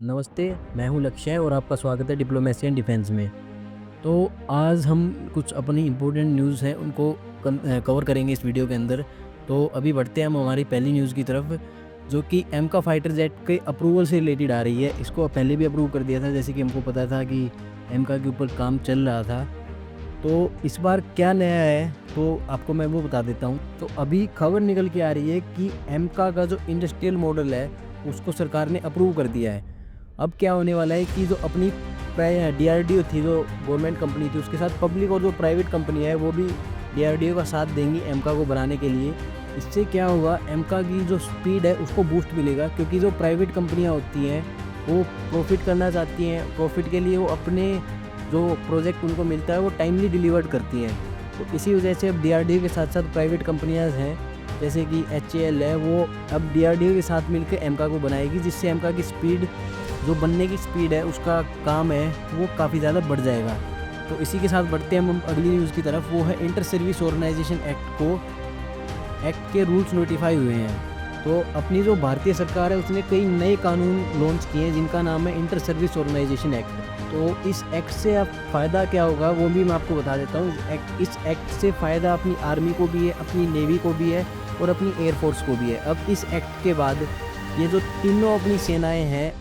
नमस्ते, मैं हूँ लक्ष्य और आपका स्वागत है डिप्लोमेसी एंड डिफेंस में। तो आज हम कुछ अपनी इम्पोर्टेंट न्यूज़ हैं उनको कवर करेंगे इस वीडियो के अंदर। तो अभी बढ़ते हैं हम हमारी पहली न्यूज़ की तरफ, जो कि एमका फाइटर जेट के अप्रूवल से रिलेटेड आ रही है। इसको पहले भी अप्रूव कर दिया था, जैसे कि हमको पता था कि एमका के ऊपर काम चल रहा था। तो इस बार क्या नया है, तो आपको मैं वो बता देता हूँ। तो अभी खबर निकल के आ रही है कि एमका का जो इंडस्ट्रियल मॉडल है, उसको सरकार ने अप्रूव कर दिया है। अब क्या होने वाला है कि जो अपनी डीआरडीओ थी, जो गवर्नमेंट कंपनी थी, उसके साथ पब्लिक और जो प्राइवेट कंपनी है वो भी डीआरडीओ का साथ देंगी एमका को बनाने के लिए। इससे क्या होगा, एमका की जो स्पीड है उसको बूस्ट मिलेगा, क्योंकि जो प्राइवेट कंपनियां होती हैं वो प्रॉफिट करना चाहती हैं। प्रॉफिट के लिए वो अपने जो प्रोजेक्ट उनको मिलता है वो टाइमली डिलीवर्ड करती हैं। तो इसी वजह से अब डीआरडीओ के साथ साथ प्राइवेट कंपनियाँ हैं, जैसे कि एचएएल है, वो अब डीआरडीओ के साथ मिलकर एमका को बनाएगी, जिससे एमका की स्पीड, जो बनने की स्पीड है, उसका काम है, वो काफ़ी ज़्यादा बढ़ जाएगा। तो इसी के साथ बढ़ते हैं हम अगली न्यूज़ की तरफ। वो है इंटर सर्विस ऑर्गेनाइजेशन एक्ट के रूल्स नोटिफाई हुए हैं। तो अपनी जो भारतीय सरकार है उसने कई नए कानून लॉन्च किए हैं, जिनका नाम है इंटर सर्विस ऑर्गेनाइजेशन एक्ट। तो इस एक्ट से अब फ़ायदा क्या होगा वो भी मैं आपको बता देता हूँ। इस एक्ट से फ़ायदा अपनी आर्मी को भी है, अपनी नेवी को भी है और अपनी एयरफोर्स को भी है। अब इस एक्ट के बाद ये जो तीनों अपनी सेनाएं हैं,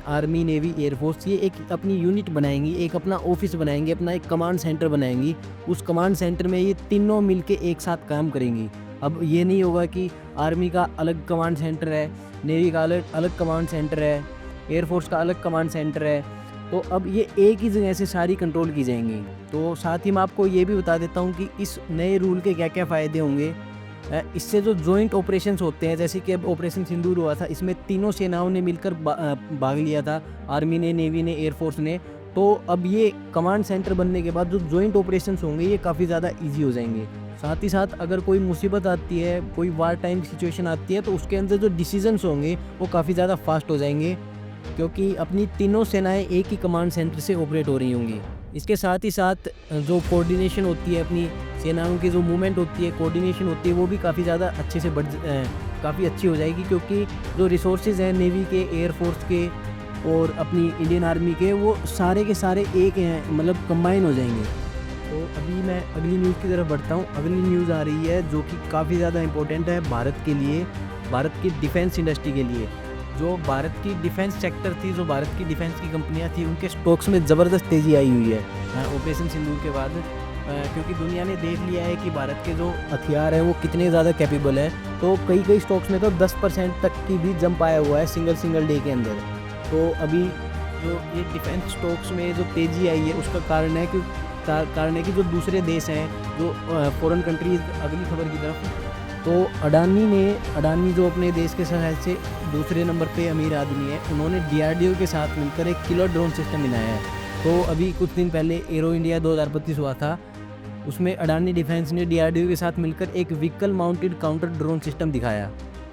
आर्मी, नेवी, एयरफोर्स, ये एक अपनी यूनिट बनाएंगी, एक अपना ऑफिस बनाएंगी, अपना एक कमांड सेंटर बनाएंगी। उस कमांड सेंटर में ये तीनों मिलके एक साथ काम करेंगी। अब ये नहीं होगा कि आर्मी का अलग कमांड सेंटर है, नेवी का अलग अलग कमांड सेंटर है, एयरफोर्स का अलग कमांड सेंटर है। तो अब ये एक ही जगह से सारी कंट्रोल की जाएंगी। तो साथ ही मैं आपको ये भी बता देता हूँ कि इस नए रूल के क्या क्या फ़ायदे होंगे। इससे जो जॉइंट ऑपरेशंस होते हैं, जैसे कि अब ऑपरेशन सिंदूर हुआ था, इसमें तीनों सेनाओं ने मिलकर भाग लिया था, आर्मी ने, नेवी ने, एयरफोर्स ने। तो अब ये कमांड सेंटर बनने के बाद जो जॉइंट ऑपरेशंस होंगे ये काफ़ी ज़्यादा ईजी हो जाएंगे। साथ ही साथ अगर कोई मुसीबत आती है, कोई वार टाइम सिचुएशन आती है, तो उसके अंदर जो डिसीजंस होंगे वो काफ़ी ज़्यादा फास्ट हो जाएंगे, क्योंकि अपनी तीनों सेनाएं एक ही कमांड सेंटर से ऑपरेट हो रही होंगी। इसके साथ ही साथ जो कोऑर्डिनेशन होती है, अपनी सेनाओं की जो मूवमेंट होती है, कोऑर्डिनेशन होती है, वो भी काफ़ी ज़्यादा अच्छे से काफ़ी अच्छी हो जाएगी, क्योंकि जो रिसोर्सेज हैं नेवी के, एयरफोर्स के और अपनी इंडियन आर्मी के, वो सारे के सारे एक हैं, मतलब कंबाइन हो जाएंगे। तो अभी मैं अगली न्यूज़ की तरफ बढ़ता हूँ। अगली न्यूज़ आ रही है जो कि काफ़ी ज़्यादा इंपॉर्टेंट है भारत के लिए, भारत की डिफेंस इंडस्ट्री के लिए। जो भारत की डिफेंस सेक्टर थी, जो भारत की डिफेंस की कंपनियां थी, उनके स्टॉक्स में ज़बरदस्त तेज़ी आई हुई है ऑपरेशन सिंदूर के बाद, क्योंकि दुनिया ने देख लिया है कि भारत के जो हथियार हैं वो कितने ज़्यादा कैपेबल हैं। तो कई स्टॉक्स में तो 10% तक की भी जंप आया हुआ है सिंगल डे के अंदर। तो अभी जो ये डिफेंस स्टॉक्स में जो तेज़ी आई है उसका कारण है कि जो दूसरे देश हैं, जो फॉरेन कंट्रीज, अगली खबर की तरफ, तो अडानी जो अपने देश के शहर से दूसरे नंबर पे अमीर आदमी है, उन्होंने डीआरडीओ के साथ मिलकर एक किलर ड्रोन सिस्टम बनाया है। तो अभी कुछ दिन पहले एरो इंडिया 2025 हुआ था, उसमें अडानी डिफेंस ने डीआरडीओ के साथ मिलकर एक vehicle mounted counter drone system दिखाया।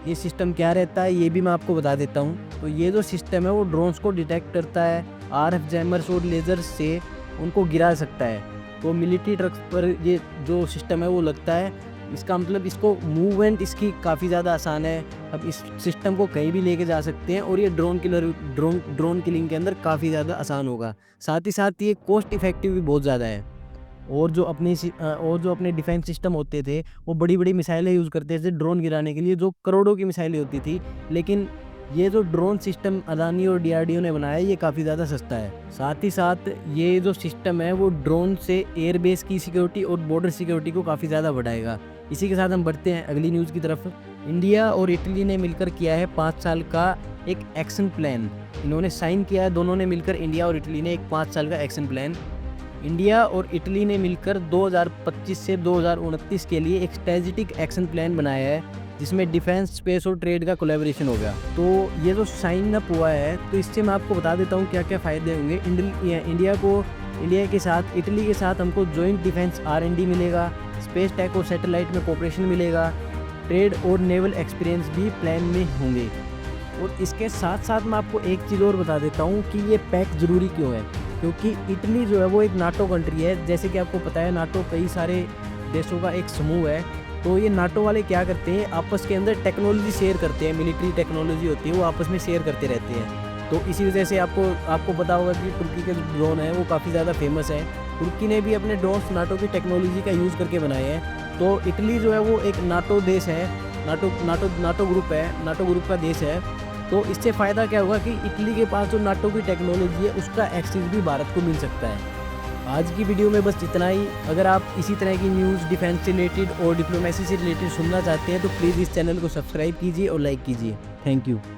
ये सिस्टम क्या रहता है ये भी मैं आपको बता देता हूँ। तो ये जो सिस्टम है वो ड्रोन्स को डिटेक्ट करता है, आरएफ जैमर्स और लेजर से उनको गिरा सकता है। तो मिलिट्री ट्रक्स पर ये जो सिस्टम है वो लगता है। इसका मतलब इसको मूवमेंट इसकी काफ़ी ज़्यादा आसान है। अब इस सिस्टम को कहीं भी लेके जा सकते हैं और ये ड्रोन किलिंग के अंदर काफ़ी ज़्यादा आसान होगा। साथ ही साथ ये कॉस्ट इफ़ेक्टिव भी बहुत ज़्यादा है। और जो अपने डिफेंस सिस्टम होते थे वो बड़ी मिसाइलें यूज़ करते थे ड्रोन गिराने के लिए, जो करोड़ों की मिसाइलें होती थी। लेकिन ये जो ड्रोन सिस्टम अदानी और डीआरडीओ ने बनाया है ये काफ़ी ज़्यादा सस्ता है। साथ ही साथ ये जो सिस्टम है वो ड्रोन से एयरबेस की सिक्योरिटी और बॉर्डर सिक्योरिटी को काफ़ी ज़्यादा बढ़ाएगा। इसी के साथ हम बढ़ते हैं अगली न्यूज़ की तरफ। इंडिया और इटली ने मिलकर किया है 5 साल का एक एक्शन प्लान। इन्होंने साइन किया है, दोनों ने मिलकर, इंडिया और इटली ने, एक 5 साल का एक्शन प्लान। इंडिया और इटली ने मिलकर 2025 से 2029 के लिए एक स्ट्रेटेजिक एक्शन प्लान बनाया है, जिसमें डिफेंस, स्पेस और ट्रेड का कोलैबोरेशन हो गया। तो ये जो साइन अप हुआ है, तो इससे मैं आपको बता देता हूँ क्या क्या फ़ायदे होंगे। इंडिया के साथ, इटली के साथ हमको जॉइंट डिफेंस R&D मिलेगा, स्पेस टेक और सैटेलाइट में कोऑपरेशन मिलेगा, ट्रेड और नेवल एक्सपीरियंस भी प्लान में होंगे। और इसके साथ साथ मैं आपको एक चीज़ और बता देता हूँ कि ये पैक्ट ज़रूरी क्यों है। क्योंकि इटली जो है वो एक नाटो कंट्री है। जैसे कि आपको पता है, नाटो कई सारे देशों का एक समूह है। तो ये नाटो वाले क्या करते हैं, आपस के अंदर टेक्नोलॉजी शेयर करते हैं, मिलिट्री टेक्नोलॉजी होती है वो आपस में शेयर करते रहते हैं। तो इसी वजह से आपको पता होगा कि तुर्की के ड्रोन हैं वो काफ़ी ज़्यादा फेमस हैं। तुर्की ने भी अपने ड्रोन्स नाटो की टेक्नोलॉजी का यूज़ करके बनाए हैं। तो इटली जो है वो एक नाटो देश है, नाटो ग्रुप का देश है। तो इससे फ़ायदा क्या होगा कि इटली के पास जो नाटो की टेक्नोलॉजी है उसका एक्सेस भी भारत को मिल सकता है। आज की वीडियो में बस इतना ही। अगर आप इसी तरह की न्यूज़ डिफेंस से रिलेटेड और डिप्लोमेसी से रिलेटेड सुनना चाहते हैं तो प्लीज़ इस चैनल को सब्सक्राइब कीजिए और लाइक कीजिए। Thank you.